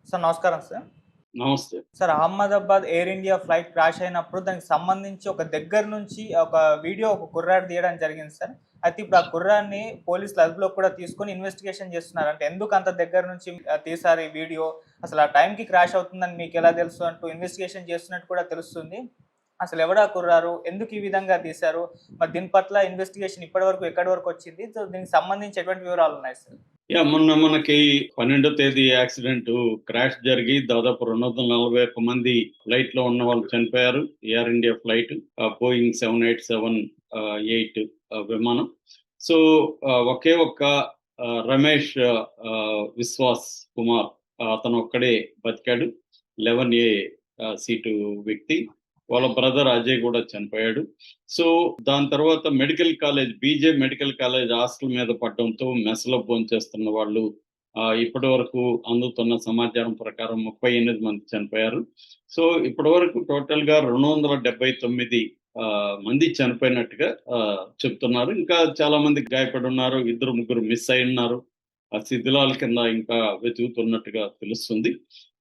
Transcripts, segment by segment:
Sir నమస్కారం sir. నమస్తే. Sir Ahmedabad air India flight crash అయినప్పుడు దానికి సంబంధించి ఒక దగ్గర నుంచి ఒక వీడియో ఒక కుర్రాడు తీయడం జరిగింది సార్. అయితే ఇప్పుడు ఆ కుర్రాడిని పోలీసులు అదుపులోకి కూడా తీసుకొని ఇన్వెస్టిగేషన్ చేస్తున్నారు. అంటే ఎందుకు అంత దగ్గర నుంచి తీశారు ఈ వీడియో? అసలు ఆ టైంకి క్రాష్ అవుతుందని మీకెలా తెలుసు అంటూ ఇన్వెస్టిగేషన్ చేస్తున్నట్టు కూడా తెలుస్తుంది. అసలు ఎవరా కుర్రాడు? ఎందుకు ఈ విధంగా తీశారు? మరి దీని పట్ల ఇన్వెస్టిగేషన్ ఇప్పటి వరకు ఎక్కడి వరకు వచ్చింది? సో దీనికి సంబంధించి ఎటువంటి వివరాలున్నాయి సార్? మొన్న మనకి 12వ తేదీ యాక్సిడెంట్ క్రాష్ జరిగి దాదాపు 241 మంది ఫ్లైట్ లో ఉన్న వాళ్ళు చనిపోయారు. ఎయిర్ ఇండియా ఫ్లైట్ బోయింగ్ 787-8 విమానం. సో ఒకే ఒక్క రమేష్ విశ్వాస్ కుమార్ అతను ఒక్కడే బతికాడు. 11A సీటు వ్యక్తి. వాళ్ళ బ్రదర్ అజయ్ కూడా చనిపోయాడు. సో దాని తర్వాత medical college బీజే medical college hostel మీద పడడంతో మెస్లో భోంచేస్తున్న వాళ్ళు ఇప్పటి వరకు అందుతున్న సమాచారం ప్రకారం 38 మంది చనిపోయారు. సో ఇప్పటి వరకు టోటల్ గా 279 మంది చనిపోయినట్టుగా చెప్తున్నారు. ఇంకా చాలా మంది గాయపడి ఉన్నారు. 2-3 మిస్ అయి ఉన్నారు. ఆ శిథిలాల కింద ఇంకా వెతుకుతున్నట్టుగా తెలుస్తుంది.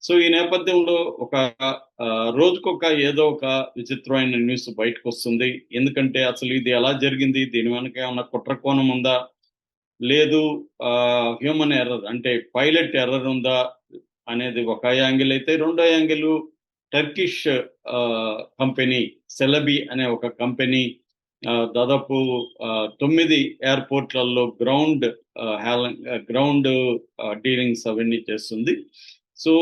సో ఈ నేపథ్యంలో ఒక రోజుకొక ఏదో ఒక విచిత్రమైన న్యూస్ బయటకు వస్తుంది. ఎందుకంటే అసలు ఇది ఎలా జరిగింది, దీని వెనక ఏమన్నా కుట్ర కోణం ఉందా, లేదు హ్యూమన్ ఎర్రర్ అంటే పైలట్ ఎర్రర్ ఉందా అనేది ఒక యాంగిల్ అయితే, రెండో యాంగిల్ టర్కిష్ కంపెనీ సెలబీ అనే ఒక కంపెనీ దాదాపు 9 ఎయిర్పోర్ట్లలో గ్రౌండ్ డీలింగ్స్ అవన్నీ చేస్తుంది. సో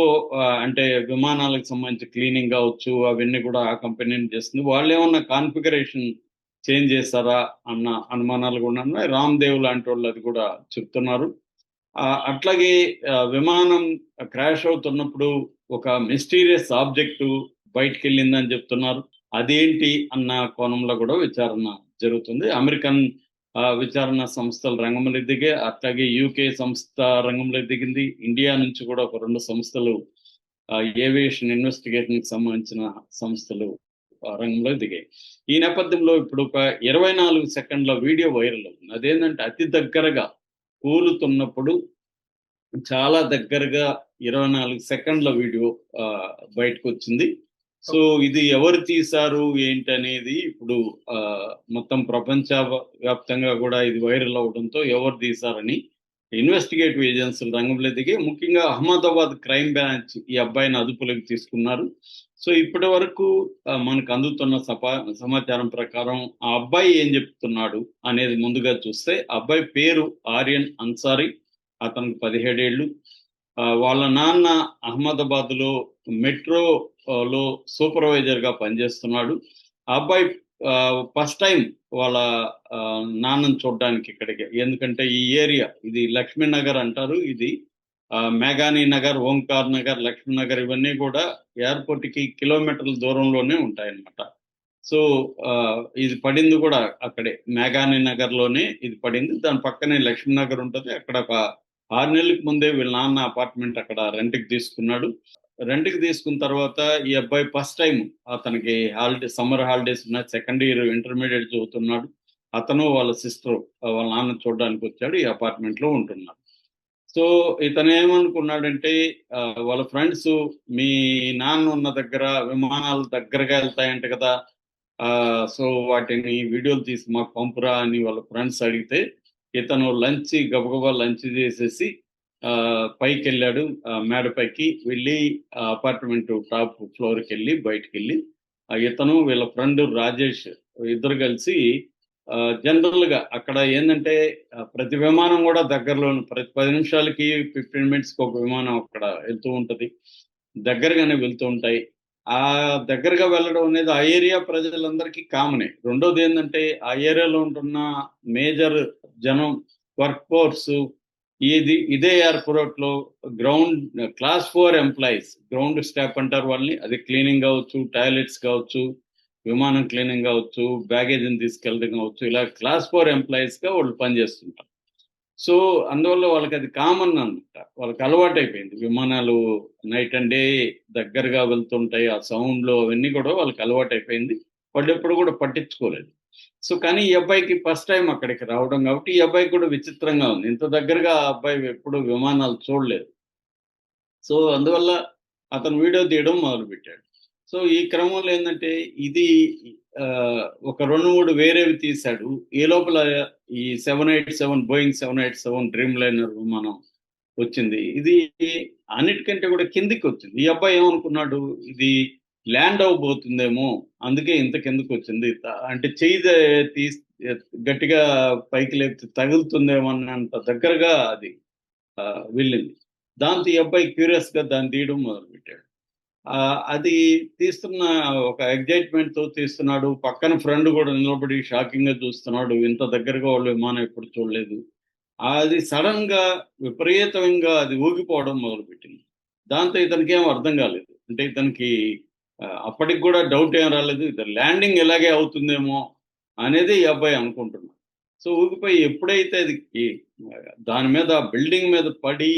అంటే విమానాలకు సంబంధించి క్లీనింగ్ కావచ్చు, అవన్నీ కూడా ఆ కంపెనీని చేస్తుంది. వాళ్ళు ఏమన్నా కాన్ఫిగరేషన్ చేంజ్ చేస్తారా అన్న అనుమానాలు కూడా ఉన్నాయి. రామ్దేవ్ లాంటి వాళ్ళు అది కూడా చెప్తున్నారు. అట్లాగే విమానం క్రాష్ అవుతున్నప్పుడు ఒక మిస్టీరియస్ ఆబ్జెక్టు బయటికి వెళ్ళిందని చెప్తున్నారు. అదేంటి అన్న కోణంలో కూడా విచారణ జరుగుతుంది. అమెరికన్ విచారణ సంస్థలు రంగంలో దిగే, అట్లాగే యూకే సంస్థ రంగంలో దిగింది. ఇండియా నుంచి కూడా ఒక 2 సంస్థలు ఏవియేషన్ ఇన్వెస్టిగేషన్ కి సంబంధించిన సంస్థలు రంగంలో దిగాయి. ఈ నేపథ్యంలో ఇప్పుడు ఒక 24 సెకండ్ల వీడియో వైరల్ అవుతుంది. అదేంటంటే అతి దగ్గరగా కూలుతున్నప్పుడు చాలా దగ్గరగా 24 సెకండ్ల వీడియో బయటకు వచ్చింది. సో ఇది ఎవరు తీశారు ఏంటి అనేది ఇప్పుడు మొత్తం ప్రపంచ వ్యాప్తంగా కూడా ఇది వైరల్ అవడంతో ఎవరు తీశారని ఇన్వెస్టిగేటివ్ ఏజెన్సీలు రంగంలో దిగి, ముఖ్యంగా అహ్మదాబాద్ క్రైమ్ బ్రాంచ్ ఈ అబ్బాయిని అదుపులోకి తీసుకున్నారు. సో ఇప్పటి వరకు మనకు అందుతున్న సమాచారం ప్రకారం ఆ అబ్బాయి ఏం చెప్తున్నాడు అనేది ముందుగా చూస్తే, అబ్బాయి పేరు ఆర్యన్ అన్సారీ. అతనికి 17 ఏళ్ళు. వాళ్ళ నాన్న అహ్మదాబాద్ లో మెట్రోలో సూపర్వైజర్ గా పనిచేస్తున్నాడు. ఆ అబ్బాయి ఫస్ట్ టైం వాళ్ళ నాన్నని చూడడానికి ఇక్కడికి, ఎందుకంటే ఈ ఏరియా ఇది లక్ష్మీనగర్ అంటారు. ఇది మేఘానీ నగర్, ఓంకార్ నగర్, లక్ష్మీనగర్ ఇవన్నీ కూడా ఎయిర్పోర్ట్ కి కిలోమీటర్ల దూరంలోనే ఉంటాయన్నమాట. సో ఇది పడింది కూడా అక్కడే మేఘానీ నగర్ లోనే ఇది పడింది. దాని పక్కనే లక్ష్మీనగర్ ఉంటుంది. అక్కడ ఒక 6 నెలలకు ముందే వీళ్ళ నాన్న అపార్ట్మెంట్ అక్కడ రెంట్కి తీసుకున్నాడు. రెంట్కి తీసుకున్న తర్వాత ఈ అబ్బాయి ఫస్ట్ టైం, అతనికి సమ్మర్ హాలిడేస్ ఉన్నాయి, సెకండ్ ఇయర్ ఇంటర్మీడియట్ చదువుతున్నాడు. అతను వాళ్ళ సిస్టర్ వాళ్ళ నాన్న చూడడానికి వచ్చాడు, ఈ అపార్ట్మెంట్ లో ఉంటున్నాడు. సో ఇతను ఏమనుకున్నాడంటే వాళ్ళ ఫ్రెండ్స్ మీ నాన్న ఉన్న దగ్గర విమానాలు దగ్గరగా వెళ్తాయంట కదా, సో వాటిని వీడియోలు తీసి మాకు పంపురా అని వాళ్ళ ఫ్రెండ్స్ అడిగితే, ఇతను గబగబా లంచ్ చేసేసి పైకి వెళ్ళాడు. మేడపైకి వెళ్ళి అపార్ట్మెంట్ టాప్ ఫ్లోర్కి వెళ్ళి బయటకు వెళ్ళి ఇతను వీళ్ళ ఫ్రెండ్ రాజేష్ ఇద్దరు కలిసి జనరల్ గా అక్కడ ఏంటంటే ప్రతి విమానం కూడా దగ్గరలో ప్రతి 10 నిమిషాలకి 15 మినిట్స్కి ఒక విమానం అక్కడ వెళ్తూ ఉంటది, దగ్గరగానే వెళ్తూ ఉంటాయి. ఆ దగ్గరగా వెళ్ళడం అనేది ఆ ఏరియా ప్రజలందరికీ కామనే. రెండోది ఏంటంటే ఆ ఏరియాలో ఉంటున్న మేజర్ జనం వర్క్ ఫోర్స్ ఇదే ఎయిర్పోర్ట్ లో క్లాస్ 4 ఎంప్లాయీస్, గ్రౌండ్ స్టాఫ్ అంటారు వాళ్ళని. అది క్లీనింగ్ కావచ్చు, టాయిలెట్స్ కావచ్చు, విమానం క్లీనింగ్ కావచ్చు, బ్యాగేజ్ని తీసుకెళ్ళడం కావచ్చు, ఇలా క్లాస్ 4 ఎంప్లాయీస్ గా వాళ్ళు పనిచేస్తుంటారు. సో అందువల్ల వాళ్ళకి అది కామన్ అనమాట, వాళ్ళకి అలవాటు అయిపోయింది. విమానాలు నైట్ అండ్ డే దగ్గరగా వెళ్తుంటాయి, ఆ సౌండ్లు అవన్నీ కూడా వాళ్ళకి అలవాటు అయిపోయింది. వాళ్ళు ఎప్పుడు కూడా పట్టించుకోలేదు. సో కానీ ఈ అబ్బాయికి ఫస్ట్ టైం అక్కడికి రావడం కాబట్టి ఈ అబ్బాయికి కూడా విచిత్రంగా ఉంది. ఇంత దగ్గరగా ఆ అబ్బాయి ఎప్పుడు విమానాలు చూడలేదు. సో అందువల్ల అతను వీడియో తీయడం మొదలుపెట్టాడు. సో ఈ క్రమంలో ఏంటంటే ఇది ఒక 2, 3 వేరేవి తీశాడు. ఈ లోపల ఈ 787 బోయింగ్ 787 డ్రీమ్ లైనర్ విమానం వచ్చింది. ఇది అన్నిటికంటే కూడా కిందికి వచ్చింది. ఈ అబ్బాయి ఏమనుకున్నాడు, ఇది ల్యాండ్ అవ్వబోతుందేమో, అందుకే ఇంత కిందకి వచ్చింది. అంటే చెయ్యి తీసి గట్టిగా పైకి లేపితే తగులుతుందేమో అన్నంత దగ్గరగా అది వెళ్ళింది. దాంతో ఈ అబ్బాయి క్యూరియస్‌గా దాన్ని తీయడం మొదలుపెట్టాడు. అది తీస్తున్న ఒక ఎక్సైట్‌మెంట్‌తో తీస్తున్నాడు. పక్కన ఫ్రెండ్ కూడా నిలబడి షాకింగ్‌గా చూస్తున్నాడు. ఇంత దగ్గరగా వాళ్ళు విమానం ఎప్పుడు చూడలేదు. అది సడెన్‌గా విపరీతంగా అది ఊగిపోవడం మొదలుపెట్టింది. దాంతో ఇతనికేం అర్థం కాలేదు. అంటే ఇతనికి అప్పటికి కూడా డౌట్ ఏం రాలేదు. ఇది ల్యాండింగ్ ఇలాగే అవుతుందేమో అనేది ఈ అబ్బాయి అనుకుంటున్నాడు. సో ఊగిపోయి ఎప్పుడైతే అది దాని మీద బిల్డింగ్ మీద పడి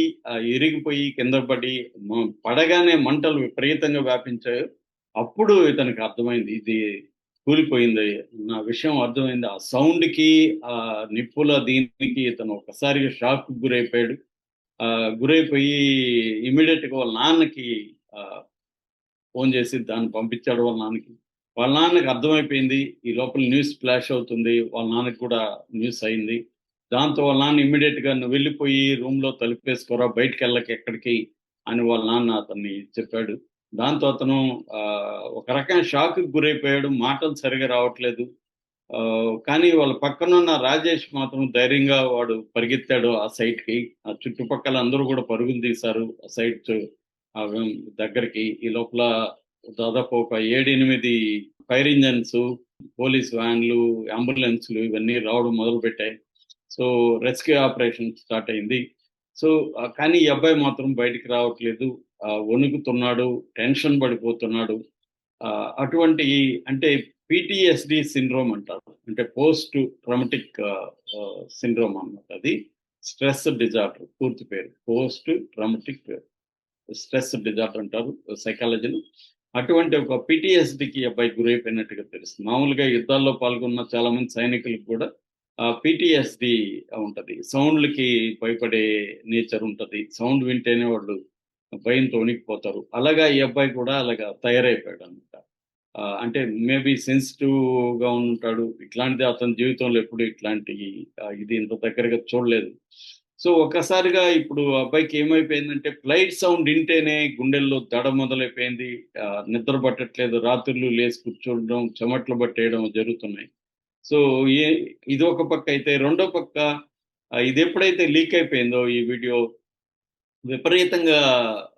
ఇరిగిపోయి కింద పడి పడగానే మంటలు విపరీతంగా వ్యాపించాయో అప్పుడు ఇతనికి అర్థమైంది ఇది కూలిపోయింది. నా విషయం అర్థమైంది. ఆ సౌండ్‌కి, ఆ నిప్పుల దీనికి ఇతను ఒక్కసారిగా షాక్‌కి గురైపోయాడు. గురైపోయి ఇమ్మీడియేట్‌గా వాళ్ళ నాన్నకి ఫోన్ చేసి దాన్ని పంపించాడు వాళ్ళ నాన్నకి. వాళ్ళ నాన్నకి అర్థమైపోయింది. ఈ లోపల న్యూస్ ఫ్లాష్ అవుతుంది. వాళ్ళ నాన్నకి కూడా న్యూస్ అయింది. దాంతో వాళ్ళ నాన్న ఇమ్మీడియేట్‌గా "నువ్వు వెళ్ళిపోయి రూమ్‌లో తలుపేసుకోరా, బయటికెళ్ళకు ఎక్కడికి" అని వాళ్ళ నాన్న అతన్ని చెప్పాడు. దాంతో అతను ఒక రకమైన షాక్‌కి గురైపోయాడు. మాటలు సరిగ్గా రావట్లేదు. కానీ వాళ్ళ పక్కనున్న రాజేష్ మాత్రం ధైర్యంగా వాడు పరిగెత్తాడు ఆ సైట్‌కి. ఆ చుట్టుపక్కల అందరూ కూడా పరుగులు తీశారు ఆ సైట్ దగ్గరికి. ఈ లోపల దాదాపు ఒక 7, 8 ఫైర్ ఇంజిన్స్, పోలీస్ వ్యాన్లు, అంబులెన్స్‌లు ఇవన్నీ రావడం మొదలుపెట్టాయి. సో రెస్క్యూ ఆపరేషన్ స్టార్ట్ అయింది. సో కానీ ఈ అబ్బాయి మాత్రం బయటికి రావట్లేదు. వణుకుతున్నాడు, టెన్షన్ పడిపోతున్నాడు. అటువంటి అంటే పీటీఎస్‌డి సిండ్రోమ్ అంటారు. అంటే పోస్ట్ ట్రామాటిక్ సిండ్రోమ్ అన్నమాట అది. స్ట్రెస్ డిజార్డర్ పూర్తి పేరు. పోస్ట్ ట్రామాటిక్ స్ట్రెస్ డిజార్డర్ అంటారు సైకాలజీలో. అటువంటి ఒక పీటీఎస్‌డికి అబ్బాయి గురైపోయినట్టుగా తెలుస్తుంది. మామూలుగా యుద్ధాల్లో పాల్గొన్న చాలా మంది సైనికులకు కూడా పీటీఎస్‌డి ఉంటది. సౌండ్‌లకి భయపడే నేచర్ ఉంటది. సౌండ్ వింటేనే వాళ్ళు భయంతో వణికిపోతారు. అలాగా ఈ అబ్బాయి కూడా అలాగా తయారైపోయాడనమాట. అంటే మేబీ సెన్సిటివ్‌గా ఉంటాడు. ఇట్లాంటిది అతని జీవితంలో ఎప్పుడు ఇట్లాంటి ఇది ఇంత దగ్గరగా చూడలేదు. సో ఒక్కసారిగా ఇప్పుడు అబ్బాయికి ఏమైపోయిందంటే ఫ్లైట్ సౌండ్ వింటేనే గుండెల్లో దడ మొదలైపోయింది. నిద్ర పట్టట్లేదు. రాత్రుళ్ళు లేసి కూర్చోవడం, చెమటలు పట్టేయడం జరుగుతున్నాయి. సో ఇది ఒక పక్క అయితే రెండో పక్క ఇదెప్పుడైతే లీక్ అయిపోయిందో ఈ వీడియో విపరీతంగా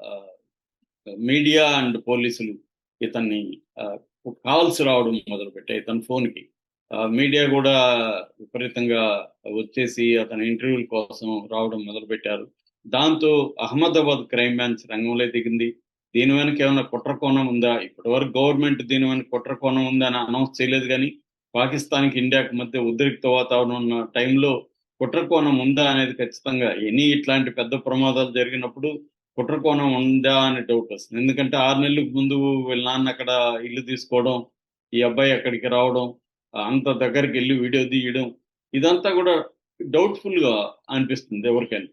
ఆహ్, మీడియా అండ్ పోలీసులు ఇతన్ని కాల్స్ రావడం మొదలుపెట్టాయి ఇతని ఫోన్‌కి. మీడియా గూడా విపరీతంగా వచ్చేసి అతని ఇంటర్వ్యూల కోసం రావడం మొదలుపెట్టారు. దాంతో అహ్మదాబాద్ క్రైమ్ బ్రాంచ్ రంగంలో దిగింది. దీని వెనక ఏమన్నా కుట్ర కోణం ఉందా? ఇప్పటివరకు గవర్నమెంట్ దీని వెనక కుట్ర కోణం ఉందని అనౌన్స్ చేయలేదు గానీ, పాకిస్తాన్‌కి, ఇండియాకి మధ్య ఉద్రిక్త వాతావరణం ఉన్న టైంలో కుట్ర కోణం ఉందా అనేది ఖచ్చితంగా ఇట్లాంటి పెద్ద ప్రమాదాలు జరిగినప్పుడు కుట్ర కోణం ఉందా అని డౌట్ వస్తుంది. ఎందుకంటే 6 నెలలకు ముందు వీళ్ళ నాన్న అక్కడ ఇల్లు తీసుకోవడం, ఈ అబ్బాయి అక్కడికి రావడం, అంత దగ్గరికెళ్ళి వీడియో తీయడం, ఇదంతా కూడా డౌట్‌ఫుల్‌గా అనిపిస్తుంది ఎవరికైనా.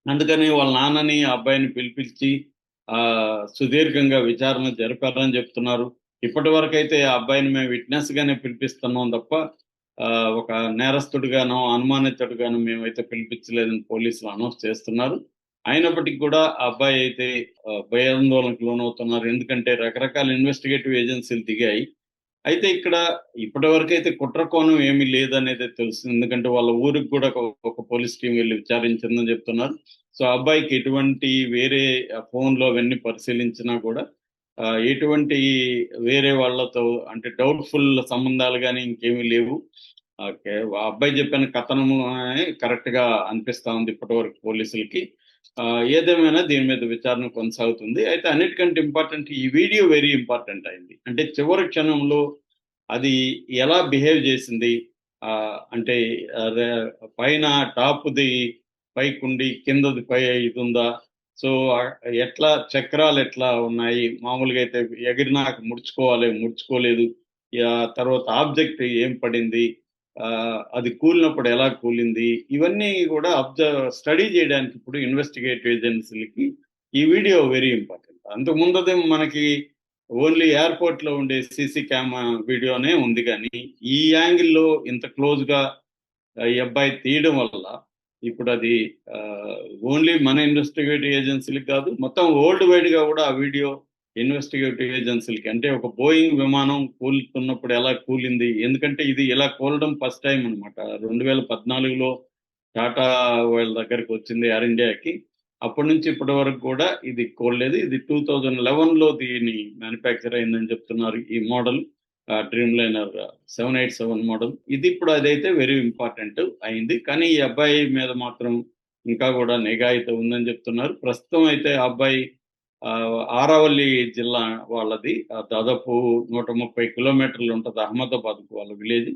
అందుకని వాళ్ళ నాన్నని, ఆ అబ్బాయిని పిలిపించి సుదీర్ఘంగా విచారణ జరిపారని చెప్తున్నారు. ఇప్పటివరకైతే ఆ అబ్బాయిని మేము విట్‌నెస్‌గానే పిలిపిస్తున్నాం తప్ప ఒక నేరస్తుడిగానో, అనుమానితుడిగానో మేమైతే పిలిపించలేదని పోలీసులు అనౌన్స్ చేస్తున్నారు. అయినప్పటికి కూడా ఆ అబ్బాయి అయితే భయాందోళనకు లోనవుతున్నారు. ఎందుకంటే రకరకాల ఇన్వెస్టిగేటివ్ ఏజెన్సీలు దిగాయి. అయితే ఇక్కడ ఇప్పటివరకైతే కుట్ర కోణం ఏమీ లేదనేదే తెలుస్తుంది. ఎందుకంటే వాళ్ళ ఊరికి కూడా ఒక పోలీస్ టీమ్ వెళ్లి విచారించిందని చెప్తున్నారు. సో ఆ అబ్బాయికి ఎటువంటి వేరే ఫోన్‌లో అవన్నీ పరిశీలించినా కూడా ఎటువంటి వేరే వాళ్ళతో అంటే డౌట్‌ఫుల్ సంబంధాలు గాని ఇంకేమీ లేవు. ఓకే. ఆ అబ్బాయి చెప్పిన కథనము కరెక్ట్‌గా అనిపిస్తా ఉంది ఇప్పటివరకు పోలీసులకి. ఏదేమైనా దీని మీద విచారణ కొనసాగుతుంది. అయితే అన్నిటికంటే ఇంపార్టెంట్ ఈ వీడియో వెరీ ఇంపార్టెంట్ అయింది. అంటే చివరి క్షణంలో అది ఎలా బిహేవ్ చేసింది? అంటే పైన టాప్‌ది పైకుండి కిందది పై ఇదుందా? సో, ఎట్లా చక్రాలు ఎట్లా ఉన్నాయి? మామూలుగా అయితే ఎగిరినాక ముడుచుకోవాలి, ముడుచుకోలేదు. తర్వాత ఆబ్జెక్ట్ ఏం పడింది? అది కూలినప్పుడు ఎలా కూలింది? ఇవన్నీ కూడా స్టడీ చేయడానికి ఇప్పుడు ఇన్వెస్టిగేటివ్ ఏజెన్సీలకి ఈ వీడియో వెరీ ఇంపార్టెంట్. అంతకు ముందదే మనకి ఓన్లీ ఎయిర్పోర్ట్ లో ఉండే సీసీ క్యామ్ వీడియోనే ఉంది, కానీ ఈ యాంగిల్లో ఇంత క్లోజ్ గా ఈ అబ్బాయి తీయడం వల్ల ఇప్పుడు అది ఓన్లీ మన ఇన్వెస్టిగేటివ్ ఏజెన్సీలకు కాదు, మొత్తం వరల్డ్ వైడ్ గా కూడా ఆ వీడియో ఇన్వెస్టిగేటివ్ ఏజెన్సీలకి, అంటే ఒక బోయింగ్ విమానం కూలుతున్నప్పుడు ఎలా కూలింది, ఎందుకంటే ఇది ఇలా కూలడం ఫస్ట్ టైం అనమాట. 2014లో టాటా వాళ్ళ దగ్గరికి వచ్చింది ఎయిర్ ఇండియాకి. అప్పటి నుంచి ఇప్పటి వరకు కూడా ఇది కోల్లేదు. ఇది 2011లో దీని మ్యానుఫ్యాక్చర్ అయిందని చెప్తున్నారు ఈ మోడల్, డ్రీమ్ లైనర్ 787 మోడల్. ఇది ఇప్పుడు అదైతే వెరీ ఇంపార్టెంట్ అయింది, కానీ ఈ అబ్బాయి మీద మాత్రం ఇంకా కూడా నిఘా అయితే ఉందని చెప్తున్నారు. ప్రస్తుతం అయితే ఆ అబ్బాయి ఆరావల్లి జిల్లా వాళ్ళది, దాదాపు 130 కిలోమీటర్లు ఉంటుంది అహ్మదాబాద్కు వాళ్ళ విలేజ్.